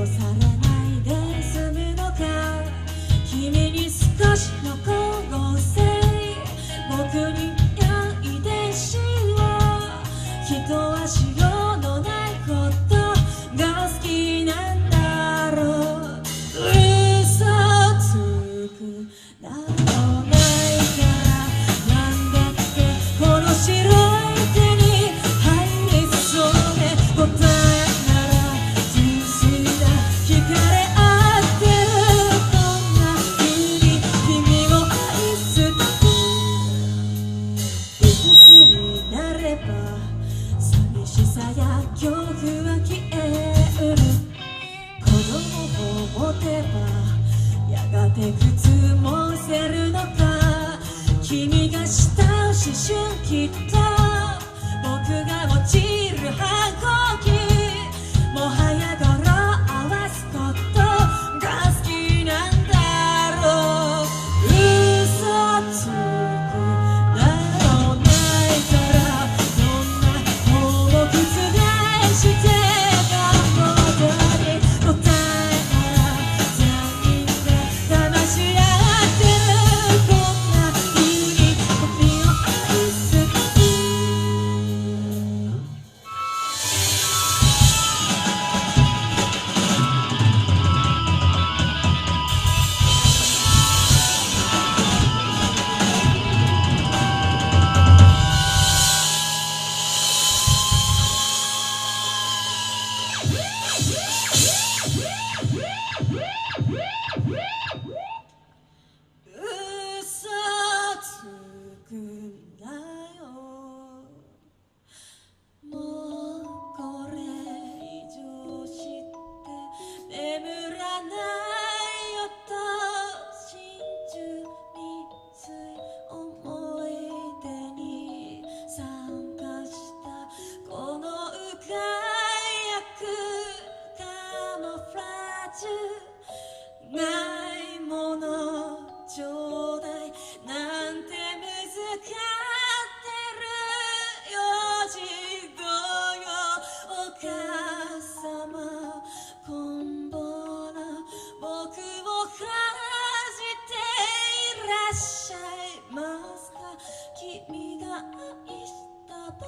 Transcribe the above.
汚されないで済むのか、君に少しの光合成、僕に良い遺伝子を、人は塩のないことが好きなんだろう。嘘つくなどないから、なんだってこの白い手に入りそうで、答えなら純粋な惹かれ合ってる、こんな風に君を愛する。いくつになれば寂しさや恐怖は消えうる。子供を持てばやがて靴もせるのか、君がした思春期と僕が落ちる反抗期、もはや語呂合わすことが好きなんだろう。嘘つくなどないから、そんな法を覆してたことに答えなら、3人で騙し合ってる、こんな風に君を愛する。嘘つくなよ、もうこれ以上して眠らないよと真珠につい思い出に参加したこのうがいくカモフラージュ、ないものちょうだいなんて難ってるよ、児童よお母様、こんぼの僕を恥じていらっしゃいますか、君が愛した僕